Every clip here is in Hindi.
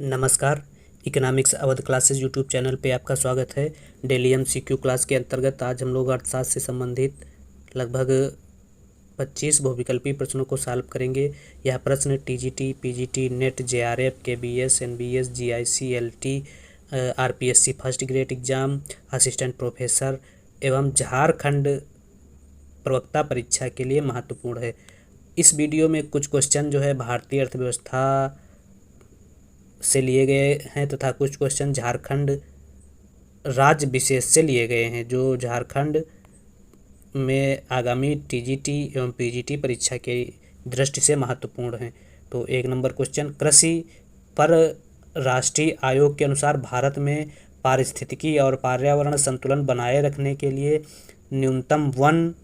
नमस्कार। Economics Awadh classes YouTube channel पे आपका स्वागत है। डेली एमसीक्यू क्लास के अंतर्गत आज हम लोग अर्थशास्त्र से संबंधित लगभग 25 बहुविकल्पी प्रश्नों को सॉल्व करेंगे। यह प्रश्न TGT, PGT, net, JRF, KBS, NBS, GIC, LT, RPSC first grade exam, assistant professor एवं झारखंड प्रवक्ता परीक्षा के लिए महत्वपूर्ण है। इस वीडियो में कुछ क्वेश्चन जो है भारतीय अर्थव्यवस्था से लिए गए हैं तथा कुछ क्वेश्चन झारखंड राज्य विशेष से लिए गए हैं जो झारखंड में आगामी टीजीटी एवं पीजीटी परीक्षा की दृष्टि से महत्वपूर्ण हैं। तो 1 नंबर क्वेश्चन, कृषि पर राष्ट्रीय आयोग के अनुसार भारत में पारिस्थितिकी और पर्यावरण संतुलन बनाए रखने के लिए न्यूनतम वन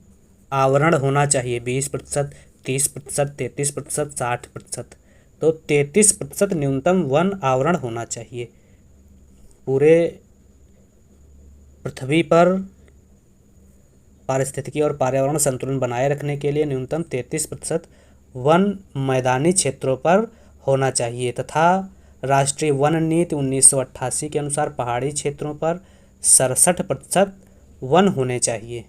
आवरण होना चाहिए 20%, 30%, 33%, 60%। तो 33% न्यूनतम वन आवरण होना चाहिए। पूरे पृथ्वी पर पारिस्थितिकी और पर्यावरण संतुलन बनाए रखने के लिए न्यूनतम 33% वन मैदानी क्षेत्रों पर होना चाहिए तथा राष्ट्रीय वन नीति 1988 के अनुसार पहाड़ी क्षेत्रों पर 67% वन होने चाहिए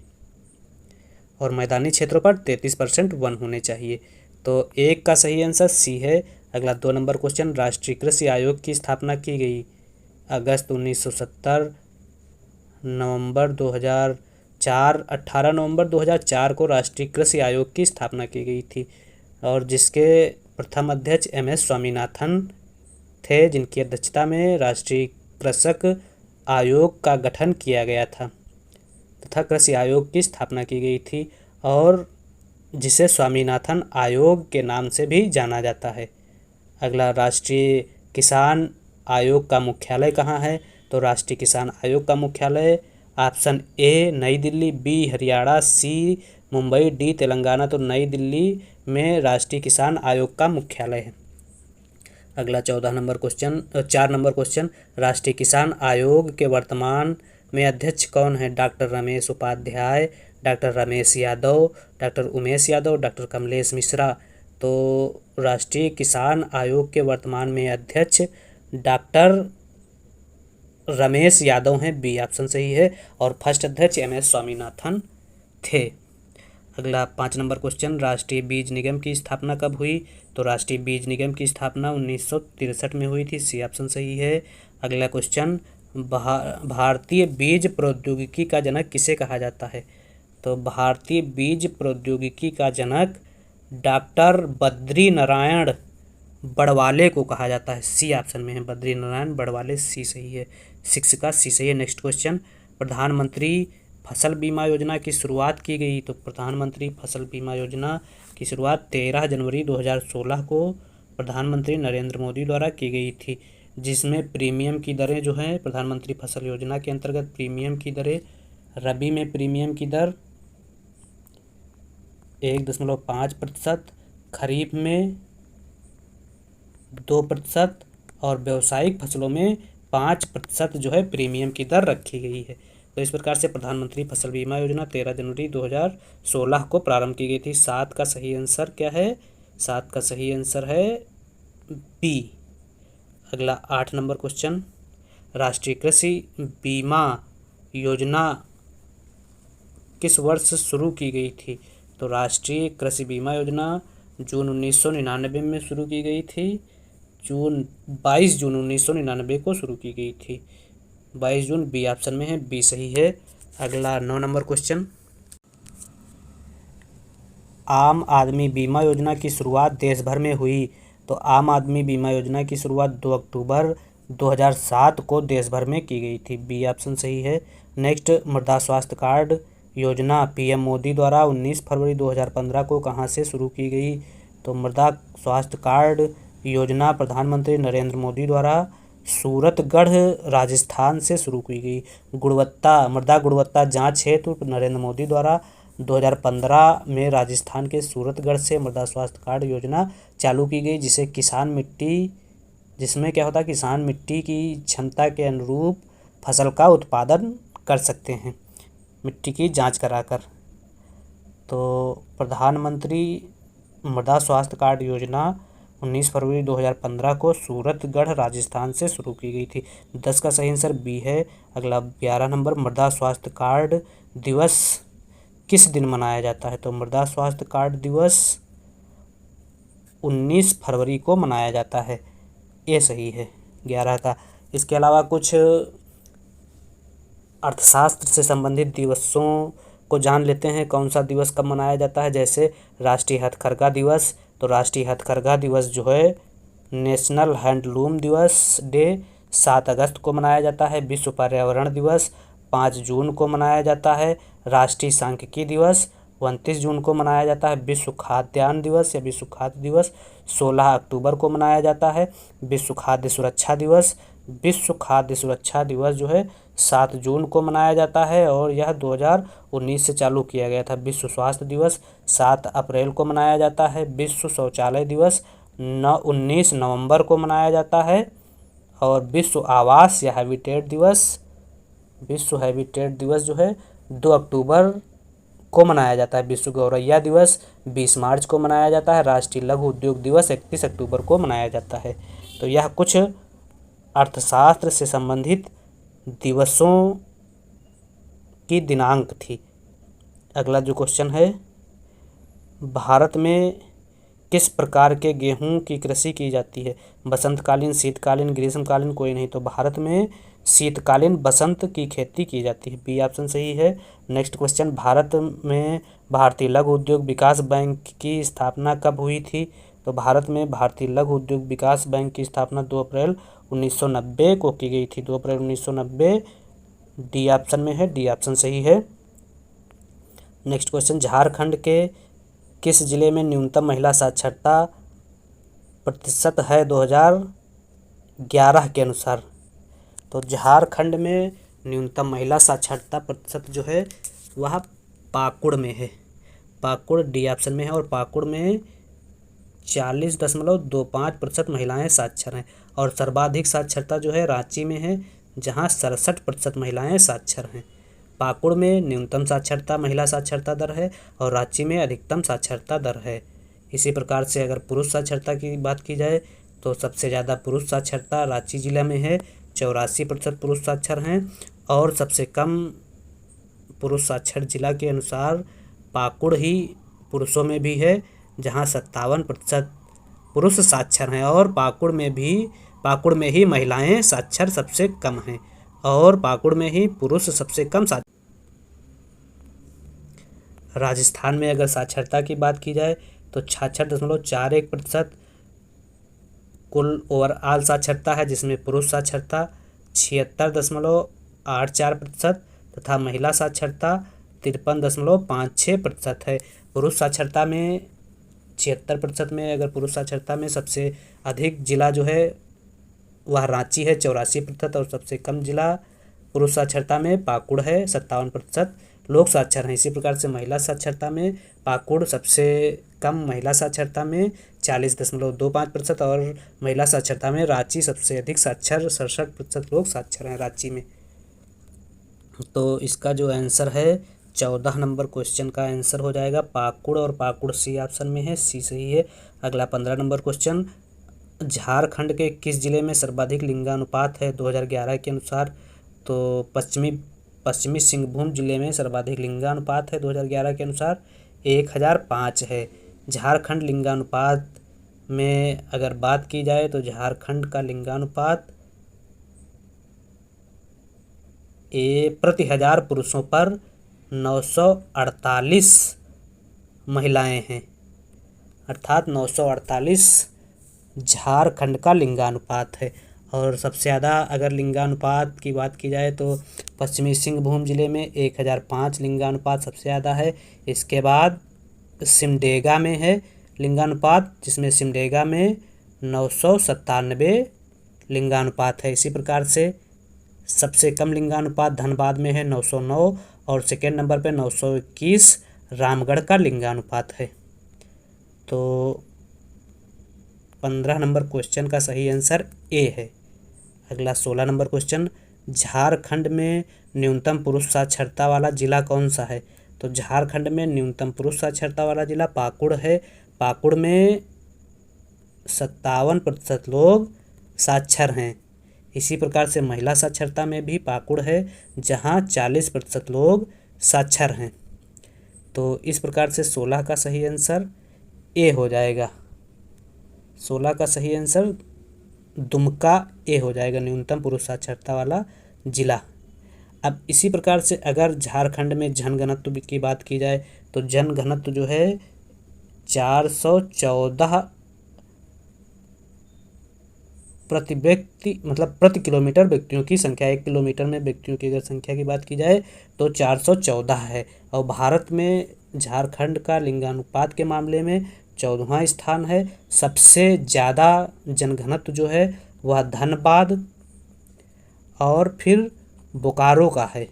और मैदानी क्षेत्रों पर 33% वन होने चाहिए। तो 1 का सही आंसर सी है। अगला 2 नंबर क्वेश्चन, राष्ट्रीय कृषि आयोग की स्थापना की गई अगस्त 1970, नवंबर 2004, 18 नवंबर 2004 को राष्ट्रीय कृषि आयोग की स्थापना की गई थी और जिसके प्रथम अध्यक्ष एम.एस. स्वामीनाथन थे, जिनकी अध्यक्षता में राष्ट्रीय कृषक आयोग का गठन किया गया था तथा कृषि आयोग की स्थापना की गई थी और जिसे स्वामीनाथन आयोग के नाम से भी जाना जाता है। अगला, राष्ट्रीय किसान आयोग का मुख्यालय कहाँ है? तो राष्ट्रीय किसान आयोग का मुख्यालय ऑप्शन ए नई दिल्ली, बी हरियाणा, सी मुंबई, डी तेलंगाना। तो नई दिल्ली में राष्ट्रीय किसान आयोग का मुख्यालय है। अगला 4 नंबर क्वेश्चन, राष्ट्रीय किसान आयोग के वर्तमान में अध्यक्ष कौन है? Doctor Ramesh Upadhyay, doctor Ramesh Yadav, doctor Umesh Yadav, doctor Kamlesh Mishra. तो राष्ट्रीय किसान आयोग के वर्तमान में अध्यक्ष डॉक्टर रमेश यादव हैं, बी ऑप्शन सही है और फर्स्ट अध्यक्ष एम.एस. स्वामीनाथन थे। अगला 5 नंबर क्वेश्चन, राष्ट्रीय बीज निगम की स्थापना कब हुई? तो राष्ट्रीय बीज निगम की स्थापना 1963 में हुई थी, सी ऑप्शन सही है। अगला क्वेश्चन, भारतीय बीज प्रौद्योगिकी का जनक किसे कहा जाता है? तो भारतीय बीज प्रौद्योगिकी का जनक डॉक्टर बद्री नारायण बड़वाले को कहा जाता है, सी ऑप्शन में है बद्री नारायण बड़वाले, सी सही है। 6 का सी सही है। नेक्स्ट क्वेश्चन, प्रधानमंत्री फसल बीमा योजना की शुरुआत की गई? तो प्रधानमंत्री फसल बीमा योजना की शुरुआत 13 जनवरी 2016 को प्रधानमंत्री नरेंद्र मोदी द्वारा की गई थी, जिसमें प्रीमियम की दरें जो हैं प्रधानमंत्री फसल योजना के अंतर्गत प्रीमियम की दरें, रबी में प्रीमियम की दर 1.5%, खरीफ में 2% और व्यावसायिक फसलों में 5% जो है प्रीमियम की दर रखी गई है। तो इस प्रकार से प्रधानमंत्री फसल बीमा योजना 13 जनवरी 2016 को प्रारंभ की गई थी। 7 का सही आंसर क्या है? 7 का सही आंसर है बी। अगला 8 नंबर क्वेश्चन, राष्ट्रीय कृषि बीमा योजना किस वर्ष शुरू की गई थी? तो राष्ट्रीय कृषि बीमा योजना जून 1999 में शुरू की गई थी। 22 जून 1999 को शुरू की गई थी, 22 जून, बी ऑप्शन में है, बी सही है। अगला 9 नंबर क्वेश्चन, आम आदमी बीमा योजना की शुरुआत देश भर में हुई? तो आम आदमी बीमा योजना की शुरुआत 2 अक्टूबर 2007 को देश भर में की गई थी, बी ऑप्शन सही है। नेक्स्ट, मृदा स्वास्थ्य कार्ड योजना पीएम मोदी द्वारा 19 फरवरी 2015 को कहाँ से शुरू की गई? तो मृदा स्वास्थ्य कार्ड योजना प्रधानमंत्री नरेंद्र मोदी द्वारा सूरतगढ़ राजस्थान से शुरू की गई। मृदा गुणवत्ता जांच हेतु नरेंद्र मोदी द्वारा 2015 में राजस्थान के सूरतगढ़ से मृदा स्वास्थ्य कार्ड योजना चालू की गई, जिसमें क्या होता है, किसान मिट्टी की क्षमता के अनुरूप फसल का उत्पादन कर सकते हैं मिट्टी की जांच कराकर। तो प्रधानमंत्री मृदा स्वास्थ्य कार्ड योजना 19 फरवरी 2015 को सूरतगढ़ राजस्थान से शुरू की गई थी। 10 का सही आंसर बी है। अगला 11 नंबर, मृदा स्वास्थ्य कार्ड दिवस किस दिन मनाया जाता है? तो मृदा स्वास्थ्य कार्ड दिवस 19 फरवरी को मनाया जाता है, ये सही है 11 का। इसके अलावा कुछ अर्थशास्त्र से संबंधित दिवसों को जान लेते हैं, कौन सा दिवस कब मनाया जाता है। जैसे राष्ट्रीय हथकरघा दिवस, तो राष्ट्रीय हथकरघा दिवस जो है नेशनल हैंडलूम दिवस डे 7 अगस्त को मनाया जाता है। विश्व पर्यावरण दिवस 5 जून को मनाया जाता है। राष्ट्रीय सांख्यिकी दिवस 29 जून को मनाया जाता है। विश्व खाद्यान्न दिवस या विश्व खाद्य दिवस 16 अक्टूबर को मनाया जाता है। विश्व खाद्य सुरक्षा दिवस जो है 7 जून को मनाया जाता है और यह 2019 से चालू किया गया था। विश्व स्वास्थ्य दिवस 7 अप्रैल को मनाया जाता है। विश्व शौचालय दिवस 19 नवंबर को मनाया जाता है और विश्व आवास या हैबिटेट दिवस जो है 2 अक्टूबर को मनाया जाता है। विश्व गौरैया दिवस 20 मार्च को मनाया जाता है। राष्ट्रीय लघु उद्योग दिवस 31 अक्टूबर को मनाया जाता है। तो यह कुछ अर्थशास्त्र से संबंधित दिवसों की दिनांक थी। अगला जो क्वेश्चन है, भारत में किस प्रकार के गेहूं की कृषि की जाती है? बसंतकालीन, शीतकालीन, ग्रीष्मकालीन, कोई नहीं। तो भारत में शीतकालीन बसंत की खेती की जाती है, बी ऑप्शन सही है। नेक्स्ट क्वेश्चन, भारत में भारतीय लघु उद्योग विकास बैंक की स्थापना कब हुई थी? तो भारत में भारतीय लघु उद्योग विकास बैंक की स्थापना 2 अप्रैल 1990 को की गई थी। 2 अप्रैल 1990 डी ऑप्शन में है, डी ऑप्शन सही है। नेक्स्ट क्वेश्चन, झारखंड के किस जिले में न्यूनतम महिला साक्षरता प्रतिशत है 2011 के अनुसार? तो झारखंड में न्यूनतम महिला साक्षरता प्रतिशत जो है वह पाकुड़ में है, पाकुड़ डी ऑप्शन में है और पाकुड़ में 40.25% महिलाएं साक्षर हैं और सर्वाधिक साक्षरता जो है रांची में है जहां 67% महिलाएं साक्षर हैं। पाकुड़ में न्यूनतम साक्षरता महिला साक्षरता दर है और रांची में अधिकतम साक्षरता दर है। इसी प्रकार से अगर पुरुष साक्षरता की बात की जाए तो सबसे ज़्यादा पुरुष साक्षरता रांची जिला में है, 84% पुरुष साक्षर हैं और सबसे कम पुरुष साक्षर जिला के अनुसार पाकुड़ ही पुरुषों में भी है जहां 57% पुरुष साक्षर हैं और पाकुड़ में ही महिलाएं साक्षर सबसे कम हैं और पाकुड़ में ही पुरुष सबसे कम साक्षर। राजस्थान में अगर साक्षरता की बात की जाए तो 66.41% कुल ओवरऑल साक्षरता है जिसमें पुरुष साक्षरता 76.84% तथा महिला साक्षरता 53.56% है। पुरुष साक्षरता में 76% में अगर पुरुष साक्षरता में सबसे अधिक जिला जो है वह रांची है 84% और सबसे कम जिला पुरुष साक्षरता में पाकुड़ है 57% लोग साक्षर हैं। इसी प्रकार से महिला साक्षरता में पाकुड़ सबसे कम महिला साक्षरता में 40.25% और महिला साक्षरता में रांची सबसे अधिक साक्षर 67% लोग साक्षर हैं रांची में। तो इसका जो आंसर है 14 नंबर क्वेश्चन का आंसर हो जाएगा पाकुड़ और पाकुड़ सी ऑप्शन में है, सी सही है। अगला 15 नंबर क्वेश्चन, झारखंड के किस जिले में सर्वाधिक लिंगानुपात है 2011 के अनुसार? तो पश्चिमी सिंहभूम जिले में सर्वाधिक लिंगानुपात है 2011 के अनुसार 1005 है। झारखंड लिंगानुपात में अगर बात की जाए तो झारखंड का लिंगानुपात प्रति 1000 पुरुषों पर 948 महिलाएं हैं, अर्थात 948 झारखंड का लिंगानुपात है। और सबसे ज़्यादा अगर लिंगानुपात की बात की जाए तो पश्चिमी सिंहभूम जिले में 1005 लिंगानुपात सबसे ज़्यादा है। इसके बाद सिमडेगा में है लिंगानुपात जिसमें सिमडेगा में 997 लिंगानुपात है। इसी प्रकार से सबसे कम लिंगानुपात धनबाद में है 909 और सेकेंड नंबर पे 921 रामगढ़ का लिंगानुपात है। तो 15 नंबर क्वेश्चन का सही आंसर ए है। अगला 16 नंबर क्वेश्चन, झारखंड में न्यूनतम पुरुष साक्षरता वाला जिला कौन सा है? तो झारखंड में न्यूनतम पुरुष साक्षरता वाला जिला पाकुड़ है। पाकुड़ में 57% लोग साक्षर हैं। इसी प्रकार से महिला साक्षरता में भी पाकुड़ है, जहां 40% लोग साक्षर हैं। तो इस प्रकार से 16 का सही आंसर ए हो जाएगा। 16 का सही आंसर दुमका ए हो जाएगा, न्यूनतम पुरुष साक्षरता वाला जिला। अब इसी प्रकार से अगर झारखंड में जनघनत्व की बात की जाए तो जनघनत्व जो है 414 प्रति व्यक्ति, मतलब प्रति किलोमीटर व्यक्तियों की संख्या, 1 किलोमीटर में व्यक्तियों की अगर संख्या की बात की जाए तो 414 है। और भारत में झारखंड का लिंगानुपात के मामले में 14वां स्थान है। सबसे ज़्यादा जनघनत्व जो है वह धनबाद और फिर बोकारो का है,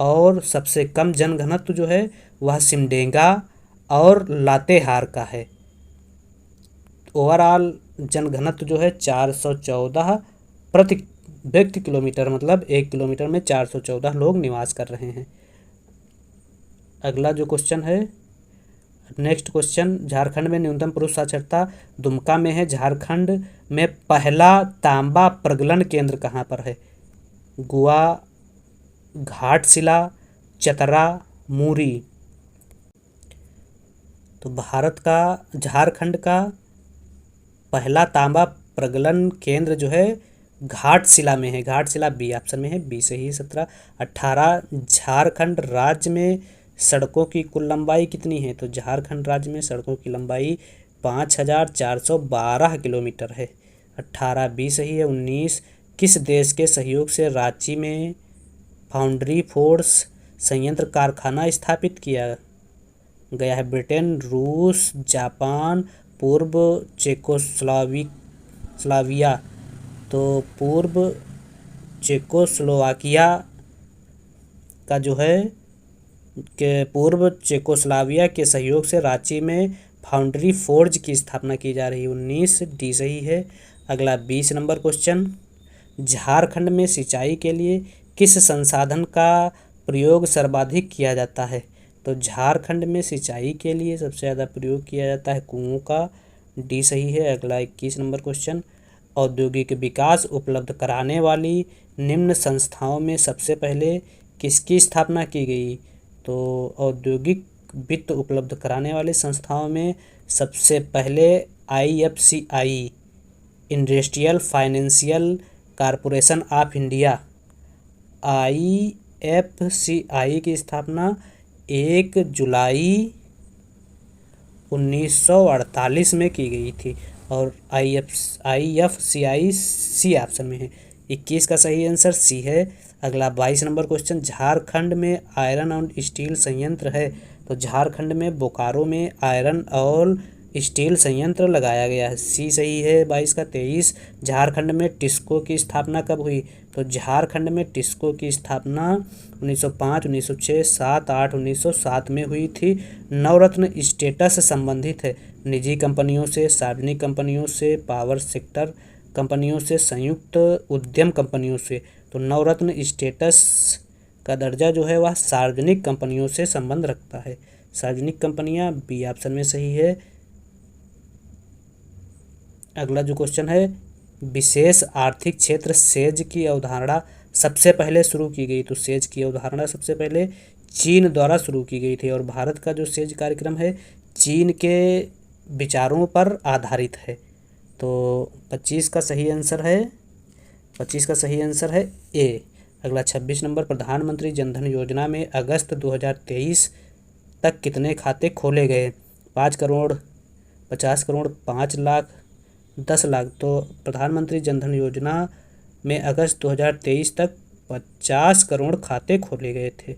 और सबसे कम जनघनत्व जो है वह सिमडेगा और लातेहार का है। ओवरऑल जनघनत्व जो है 414 प्रति व्यक्ति किलोमीटर, मतलब 1 किलोमीटर में 414 लोग निवास कर रहे हैं। अगला जो क्वेश्चन है, नेक्स्ट क्वेश्चन, झारखंड में न्यूनतम पुरुष साक्षरता दुमका में है। झारखंड में पहला तांबा प्रगलन केंद्र कहाँ पर है? गुआ, घाटशिला, चतरा, मुरी। तो झारखंड का पहला तांबा प्रगलन केंद्र जो है घाटशिला में है। घाटशिला बी ऑप्शन में है, बी सही है। 17 18 झारखंड राज्य में सड़कों की कुल लंबाई कितनी है? तो झारखंड राज्य में सड़कों की लंबाई 5412 किलोमीटर है। 18 बी सही है। 19 किस देश के सहयोग से रांची में फाउंड्री फोर्स संयंत्र कारखाना स्थापित किया गया है? ब्रिटेन, रूस, जापान, पूर्व चेकोस्लोवाकिया। तो पूर्व चेकोस्लोवाकिया का जो है कि पूर्व चेकोस्लोवाकिया के सहयोग से रांची में फाउंड्री फोर्ज की स्थापना की जा रही है। 19 डी सही है। अगला 20 नंबर क्वेश्चन, झारखंड में सिंचाई के लिए किस संसाधन का प्रयोग सर्वाधिक किया जाता है? तो झारखंड में सिंचाई के लिए सबसे ज़्यादा प्रयोग किया जाता है कुओं का, डी सही है। अगला 21 नंबर क्वेश्चन, औद्योगिक विकास उपलब्ध कराने वाली निम्न संस्थाओं में सबसे पहले किसकी स्थापना की गई? तो औद्योगिक वित्त उपलब्ध कराने वाली संस्थाओं में सबसे पहले IFCI, industrial financial corporation of India, IFCI की स्थापना 1 जुलाई 1948 में की गई थी, और IFCI सी ऑप्शन में है। 21 का सही आंसर सी है। अगला 22 नंबर क्वेश्चन, झारखंड में आयरन और स्टील संयंत्र है। तो झारखंड में बोकारो में आयरन और स्टील संयंत्र लगाया गया है, सी सही है। 22 का 23, झारखंड में टिस्को की स्थापना कब हुई? तो झारखंड में टिस्को की स्थापना 1905, 1906, 7, 8, 1907 में हुई थी। नवरत्न स्टेटस संबंधित है निजी कंपनियों से, सार्वजनिक कंपनियों से, पावर सेक्टर कंपनियों से, संयुक्त उद्यम कंपनियों से। तो नवरत्न स्टेटस का दर्जा जो है वह सार्वजनिक कंपनियों से संबंध रखता है। सार्वजनिक कंपनियां बी ऑप्शन में सही है। अगला जो क्वेश्चन है, विशेष आर्थिक क्षेत्र सेज की अवधारणा सबसे पहले शुरू की गई। तो सेज की अवधारणा सबसे पहले चीन द्वारा शुरू की गई थी, और भारत का जो सेज कार्यक्रम है चीन के विचारों पर आधारित है। तो 25 का सही आंसर है, 25 का सही आंसर है ए। अगला 26 नंबर, प्रधानमंत्री जनधन योजना में अगस्त 2023 तक कितने खाते खोले गए? 5 करोड़, 50 करोड़, 5 लाख, 10 लाख। तो प्रधानमंत्री जनधन योजना में अगस्त 2023 तक 50 करोड़ खाते खोले गए थे।